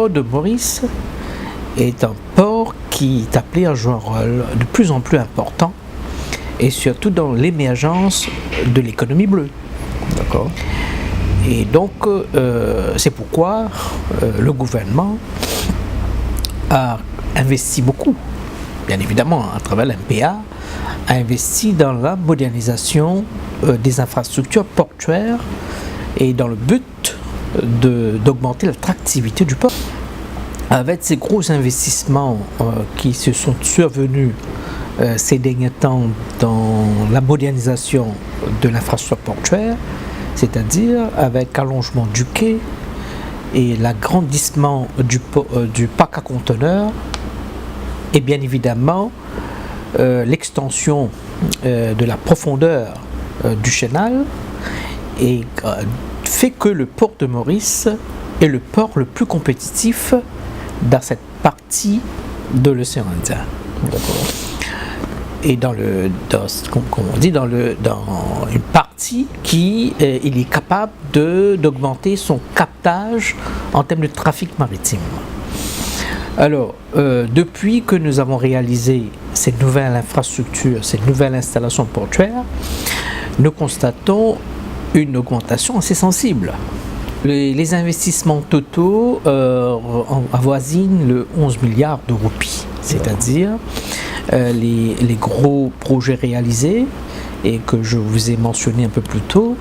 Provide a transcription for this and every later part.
port de Maurice est un port qui est appelé à jouer un rôle de plus en plus important, et surtout dans l'émergence de l'économie bleue. D'accord. Et donc, c'est pourquoi le gouvernement a investi beaucoup, bien évidemment, à travers l'MPA, a investi dans la modernisation des infrastructures portuaires et dans le but d'augmenter l'attractivité du port. Avec ces gros investissements qui se sont survenus ces derniers temps dans la modernisation de l'infrastructure portuaire, c'est-à-dire avec allongement du quai et l'agrandissement du parc à conteneurs, et bien évidemment l'extension de la profondeur du chenal, et fait que le port de Maurice est le port le plus compétitif dans cette partie de l'océan Indien. Et dans une partie qui il est capable d'augmenter son captage en termes de trafic maritime. Alors, depuis que nous avons réalisé ces nouvelles infrastructures, ces nouvelles installations portuaires, nous constatons une augmentation assez sensible. Les investissements totaux avoisinent le 11 milliards de roupies, c'est-à-dire les gros projets réalisés et que je vous ai mentionné un peu plus tôt,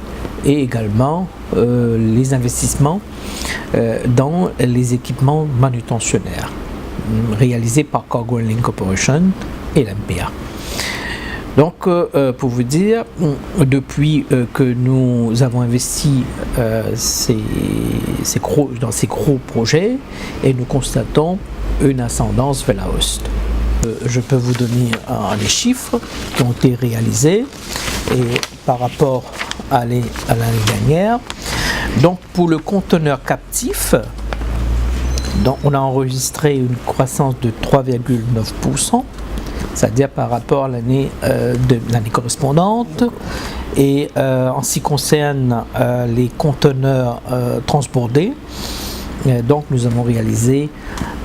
et également les investissements dans les équipements manutentionnaires réalisés par Cargo Link Corporation et l'MPA. Donc, pour vous dire, depuis que nous avons investi dans ces gros projets, et nous constatons une ascendance vers la hausse. Je peux vous donner les chiffres qui ont été réalisés et par rapport à l'année dernière. Donc, pour le conteneur captif, on a enregistré une croissance de 3,9%. C'est-à-dire par rapport à l'année correspondante. Et en ce qui concerne les conteneurs transbordés, donc nous avons réalisé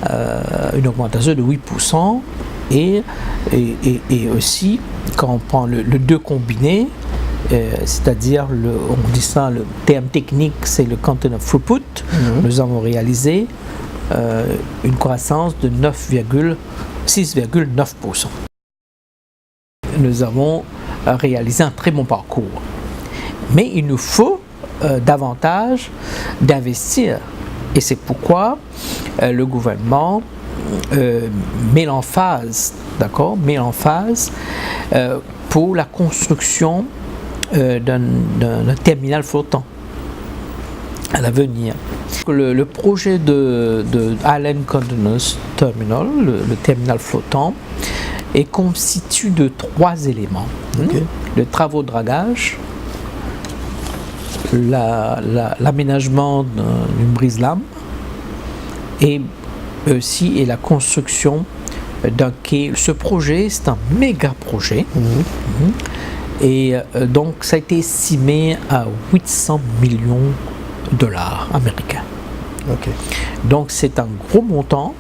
une augmentation de 8%. Et aussi, quand on prend le 2 combiné, c'est-à-dire, on dit ça, le terme technique, c'est le container throughput, nous avons réalisé une croissance de 6,9%. Nous avons réalisé un très bon parcours. Mais il nous faut davantage d'investir. Et c'est pourquoi le gouvernement met l'emphase pour la construction d'un terminal flottant à l'avenir. Le projet de Island Containers Terminal, le terminal flottant, est constitué de 3 éléments. Le travaux de dragage, l'aménagement d'une brise-lame et aussi la construction d'un quai. Ce projet, c'est un méga projet. Et donc ça a été estimé à 800 millions de dollars américains. Donc c'est un gros montant.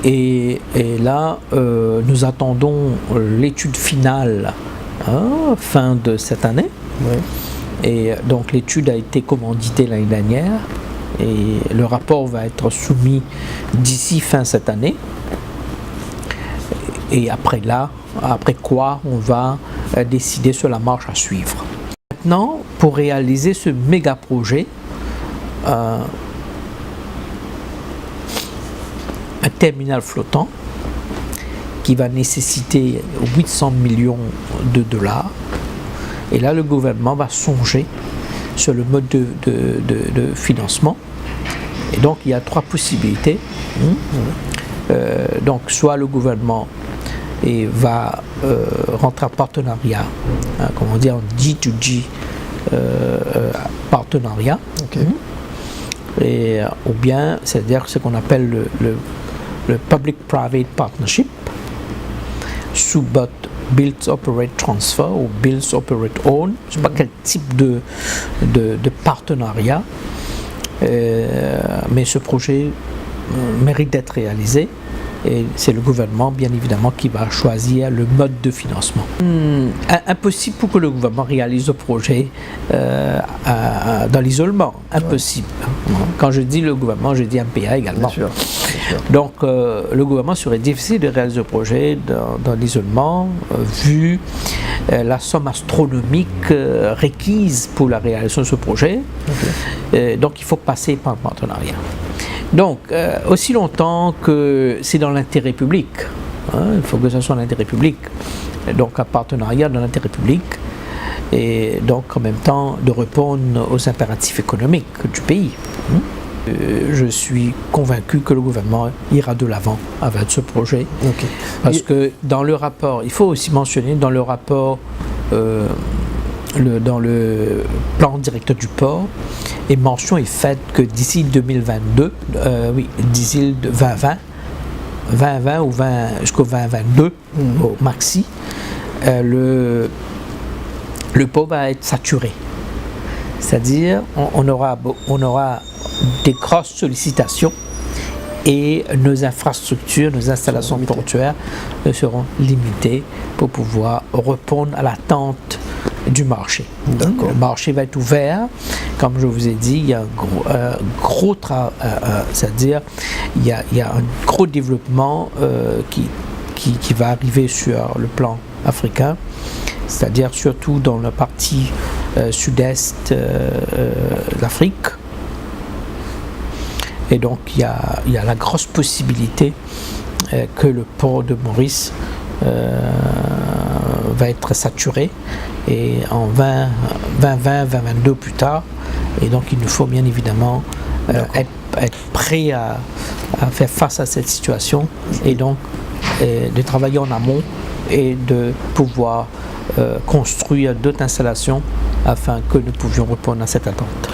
Et là, nous attendons l'étude finale fin de cette année. Et donc l'étude a été commanditée l'année dernière. Et le rapport va être soumis d'ici fin cette année. Et après quoi, on va décider sur la marche à suivre. Maintenant, pour réaliser ce méga projet, un terminal flottant qui va nécessiter 800 millions de dollars. Et là, le gouvernement va songer sur le mode de financement. Et donc, il y a 3 possibilités. Donc, soit le gouvernement va rentrer en partenariat, comment dire, en G2G partenariat, ou bien, c'est-à-dire ce qu'on appelle le Public-Private Partnership, sous Build, Operate, Transfer ou Build, Operate, Own. Je ne sais pas quel type de partenariat, mais ce projet mérite d'être réalisé. Et c'est le gouvernement, bien évidemment, qui va choisir le mode de financement. Impossible pour que le gouvernement réalise le projet dans l'isolement. Impossible. Quand je dis le gouvernement, je dis MPA également. Bien sûr. Donc, le gouvernement serait difficile de réaliser le projet dans l'isolement, vu la somme astronomique requise pour la réalisation de ce projet. Donc, il faut passer par un partenariat. Donc, aussi longtemps que c'est dans l'intérêt public, il faut que ce soit dans l'intérêt public, donc un partenariat dans l'intérêt public, et donc en même temps de répondre aux impératifs économiques du pays. Je suis convaincu que le gouvernement ira de l'avant avec ce projet, parce que dans le rapport, il faut aussi mentionner dans le rapport, dans le plan directeur du port, et mention est faite que d'ici 2022, d'ici 2020 ou jusqu'au 2022 au maxi, le port va être saturé. C'est-à-dire, on aura des grosses sollicitations et nos infrastructures, nos installations portuaires seront limitées pour pouvoir répondre à l'attente du marché. Le marché va être ouvert, comme je vous ai dit, il y a un gros travail, c'est-à-dire il y a un gros développement qui va arriver sur le plan africain, c'est-à-dire surtout dans la partie sud-est de l'Afrique. Et donc il y a la grosse possibilité que le port de Maurice va être saturé, et en 2022 plus tard, et donc il nous faut bien évidemment être prêt à faire face à cette situation, et donc de travailler en amont et de pouvoir construire d'autres installations afin que nous pouvions répondre à cette attente.